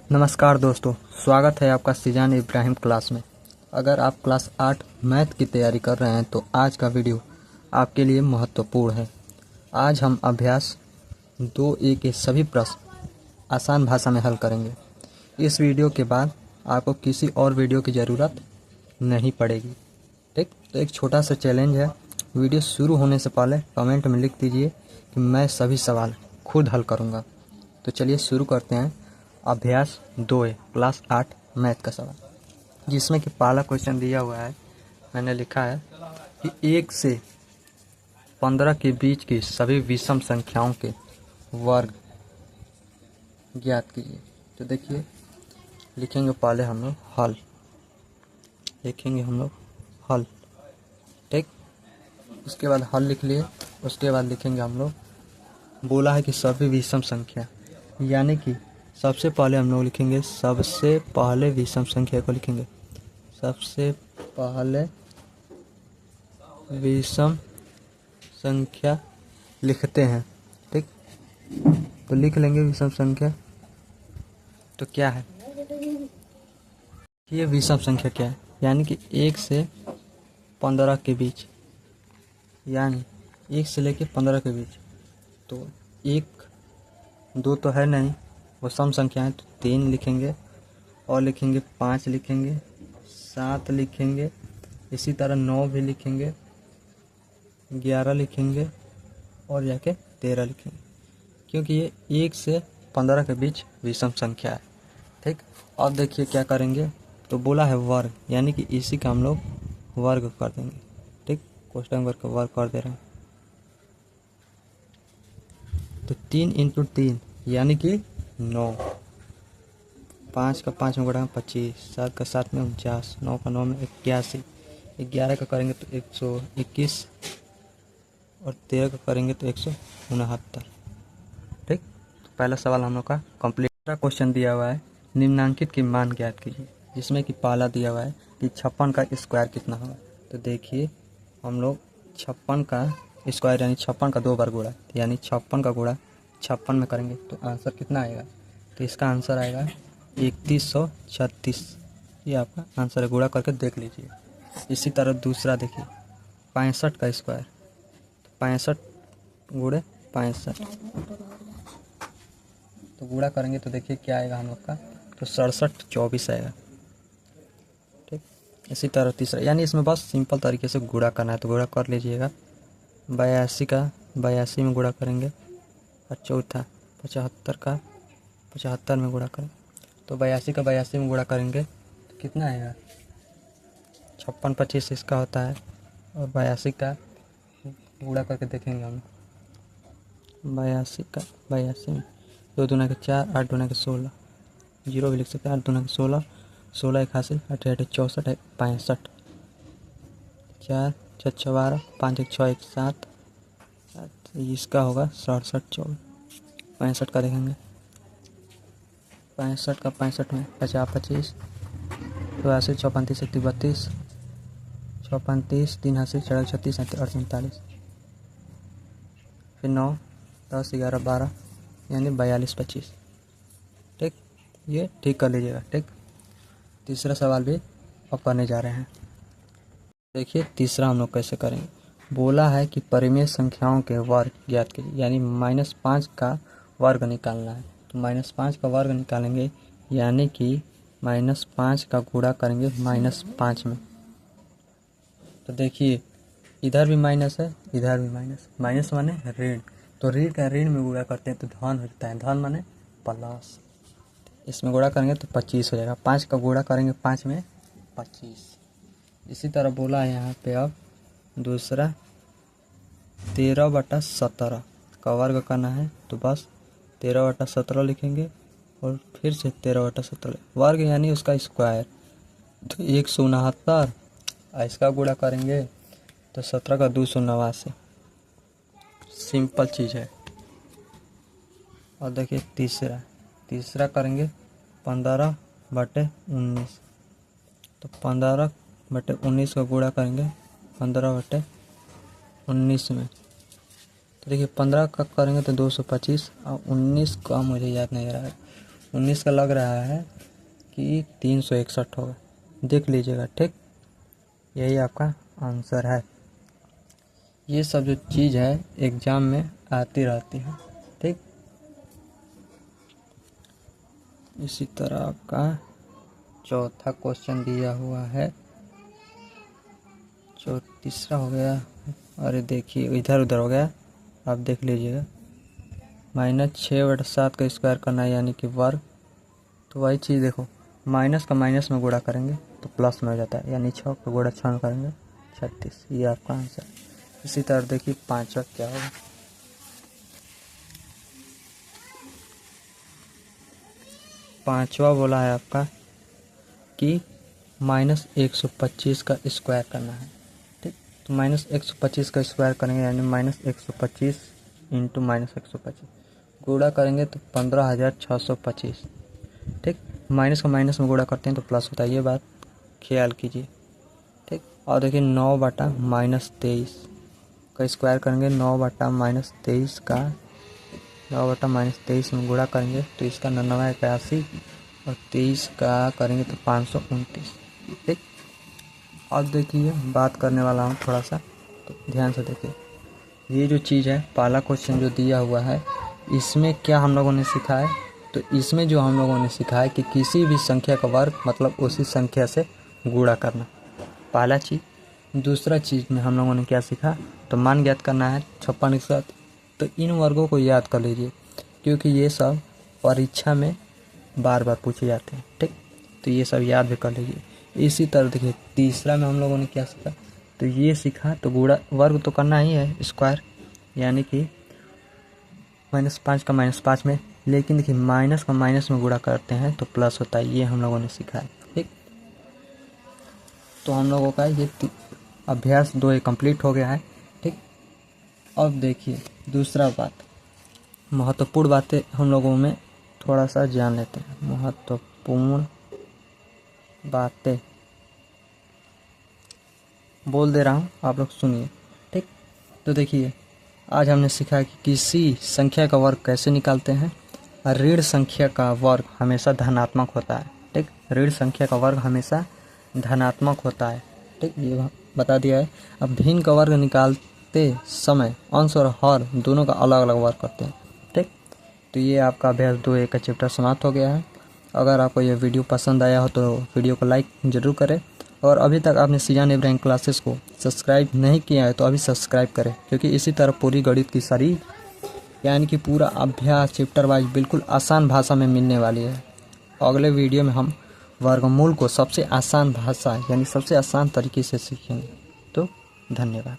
नमस्कार दोस्तों, स्वागत है आपका सीजान इब्राहिम क्लास में। अगर आप क्लास 8 मैथ की तैयारी कर रहे हैं तो आज का वीडियो आपके लिए महत्वपूर्ण है। आज हम अभ्यास 2A के सभी प्रश्न आसान भाषा में हल करेंगे। इस वीडियो के बाद आपको किसी और वीडियो की ज़रूरत नहीं पड़ेगी। ठीक, तो एक छोटा सा चैलेंज है। वीडियो शुरू होने से पहले कमेंट में लिख दीजिए कि मैं सभी सवाल खुद हल करूँगा। तो चलिए शुरू करते हैं। अभ्यास 2A क्लास 8 मैथ का सवाल, जिसमें कि पहला क्वेश्चन दिया हुआ है। मैंने लिखा है कि 1 से 15 के बीच की सभी विषम संख्याओं के वर्ग ज्ञात कीजिए। तो देखिए, लिखेंगे पहले हम लोग हल, ठीक। उसके बाद हल लिख लिए। उसके बाद लिखेंगे हम लोग, बोला है कि सभी विषम संख्या, यानी कि सबसे पहले हम लोग लिखेंगे, सबसे पहले विषम संख्या को लिखेंगे। सबसे पहले विषम संख्या लिखते हैं, ठीक। तो लिख लेंगे विषम संख्या। तो क्या है ये विषम संख्या? क्या है? यानी कि 1 से 15 के बीच, यानी 1 से लेके 15 के बीच। तो 1 2 तो है नहीं, वो सम संख्या है। तो 3 लिखेंगे और लिखेंगे 5 लिखेंगे, 7 लिखेंगे, इसी तरह 9 भी लिखेंगे, 11 लिखेंगे और जाके 13 लिखेंगे, क्योंकि ये 1 से 15 के बीच विषम संख्या है, ठीक। अब देखिए क्या करेंगे। तो बोला है वर्ग, यानी कि इसी का हम लोग वर्ग कर देंगे, ठीक। क्वेश्चन वर्ग का वर्ग कर दे रहे हैं। तो 3 × 3 यानी कि 9, 5 का 5 में गुणा 25, 7 का 7 में 49, 9 का 9 में 81, 11 का करेंगे तो 121 और 13 का करेंगे तो 169, ठीक। तो पहला सवाल हम लोग का कंप्लीट। क्वेश्चन दिया हुआ है, निम्नांकित की मान ज्ञात कीजिए, जिसमें कि पहला दिया हुआ है कि 56 का स्क्वायर कितना होगा। तो देखिए, हम लोग 56 का स्क्वायर यानी 56 का 2 बार गुणा, यानी 56 का गुणा 56 में करेंगे तो आंसर कितना आएगा। तो इसका आंसर आएगा 3136। ये आपका आंसर है, गुणा करके देख लीजिए। इसी तरह दूसरा देखिए, 65 का स्क्वायर, 65 गुणे 65, तो गुणा करेंगे तो देखिए क्या आएगा हम लोग का। तो 6724 आएगा, ठीक। इसी तरह तीसरा, यानी इसमें बस सिंपल तरीके से गुणा करना है, तो गुणा कर लीजिएगा। 82 का 82 में गुणा करेंगे और चौथा 75 का 75 में गुणा करेंगे। तो 82 का 82 में गुणा करेंगे तो कितना आएगा, 56 25 इसका होता है, और 82 का गुणा करके देखेंगे हम। 82 का 82 में 2 दूना के 4, 8 दूना के 16, जीरो भी लिख सकते हैं। 8 दूना के 16, 16 81, 8 8 64, 65, 4 6 6 12, 5 1 6 1 7, इसका होगा 6724। 65 का देखेंगे, 65 का 65 में 50 25, 82 6 35 32, 6 35 3 80 4 36 और 39, फिर 9 10 11 12, यानी 42 25, ठीक। ये ठीक कर लीजिएगा, ठीक। तीसरा सवाल भी अब करने जा रहे हैं। देखिए तीसरा हम लोग कैसे करेंगे। बोला है कि परिमेय संख्याओं के वर्ग ज्ञात कीजिए, यानी -5 का वर्ग निकालना है। तो -5 का वर्ग निकालेंगे, यानी कि -5 का गुणा करेंगे -5 में। तो देखिए, इधर भी माइनस है, इधर भी माइनस, माइनस माने ऋण, तो ऋण का ऋण में गुणा करते हैं तो धन होता है, धन माने प्लस। इसमें गुणा करेंगे तो 25 हो जाएगा। 5 का गुणा करेंगे 5 में 25। इसी तरह बोला है यहाँ पे अब दूसरा 13/17 का वर्ग करना है, तो बस 13/17 लिखेंगे और फिर से 13/17 वर्ग, यानी उसका स्क्वायर, तो 169। इसका गुणा करेंगे तो 17 का 289। सिंपल चीज़ है। और देखिए तीसरा करेंगे 15/19, तो 15/19 का गुणा करेंगे 15/19 में। तो देखिए 15 का करेंगे तो 225 और 19 का मुझे याद नहीं आ रहा है, 19 का लग रहा है कि 361 होगा, देख लीजिएगा। ठीक, यही आपका आंसर है। ये सब जो चीज़ है एग्ज़ाम में आती रहती है। ठीक, इसी तरह आपका चौथा क्वेश्चन दिया हुआ है, जो तीसरा हो गया। अरे देखिए इधर उधर हो गया, आप देख लीजिएगा। -6/7 का स्क्वायर करना है यानी कि वर्ग। तो वही चीज़ देखो, माइनस का माइनस में गुणा करेंगे तो प्लस में हो जाता है, यानी 6 का गुणा 6 में करेंगे 36। ये आपका आंसर। इसी तरह देखिए पांचवा क्या होगा। पांचवा बोला है आपका कि -125 का स्क्वायर करना है। ठीक, तो -125 का स्क्वायर करेंगे यानी -125 इंटू -125 गुणा करेंगे तो 15,625। ठीक, माइनस का माइनस में गुणा करते हैं तो प्लस होता है, ये बात ख्याल कीजिए। ठीक, और देखिए 9/-23 का स्क्वायर करेंगे, 9/-23 का 9/-23 में गुणा करेंगे तो इसका 9981 और 23 का करेंगे तो 529। ठीक, अब देखिए बात करने वाला हूँ थोड़ा सा, तो ध्यान से देखिए। ये जो चीज़ है पहला क्वेश्चन जो दिया हुआ है, इसमें क्या हम लोगों ने सीखा है, तो इसमें जो हम लोगों ने सीखा है कि किसी भी संख्या का वर्ग मतलब उसी संख्या से गुणा करना, पहला चीज़। दूसरा चीज़ में हम लोगों ने क्या सीखा, तो मान ज्ञात करना है 56 के साथ। तो इन वर्गों को याद कर लीजिए क्योंकि ये सब परीक्षा में बार बार पूछे जाते हैं। ठीक, तो ये सब याद भी कर लीजिए। इसी तरह देखिए तीसरा में हम लोगों ने क्या सीखा, तो ये सीखा तो गुणा वर्ग तो करना ही है, स्क्वायर, यानी कि -5 का -5 में, लेकिन देखिए माइनस का माइनस में गुणा करते हैं तो प्लस होता है, ये हम लोगों ने सीखा है। ठीक, तो हम लोगों का ये अभ्यास 2 कंप्लीट हो गया है। ठीक, अब देखिए दूसरा बात, महत्वपूर्ण बातें हम लोगों में थोड़ा सा जान लेते हैं। महत्वपूर्ण बातें बोल दे रहा हूँ, आप लोग सुनिए। ठीक, तो देखिए आज हमने सीखा कि किसी संख्या का वर्ग कैसे निकालते हैं। ऋण संख्या का वर्ग हमेशा धनात्मक होता है। ठीक, ऋण संख्या का वर्ग हमेशा धनात्मक होता है। ठीक, ये बता दिया है। अब भिन्न का वर्ग निकालते समय अंश और हर दोनों का अलग अलग वर्ग करते हैं। ठीक, तो ये आपका अभ्यास 2 का चैप्टर समाप्त हो गया है। अगर आपको यह वीडियो पसंद आया हो तो वीडियो को लाइक ज़रूर करें, और अभी तक आपने सीजान इब्राहिम क्लासेस को सब्सक्राइब नहीं किया है तो अभी सब्सक्राइब करें, क्योंकि इसी तरह पूरी गणित की सारी यानी कि पूरा अभ्यास चैप्टर वाइज बिल्कुल आसान भाषा में मिलने वाली है। अगले वीडियो में हम वर्गमूल को सबसे आसान भाषा यानी सबसे आसान तरीके से सीखेंगे। तो धन्यवाद।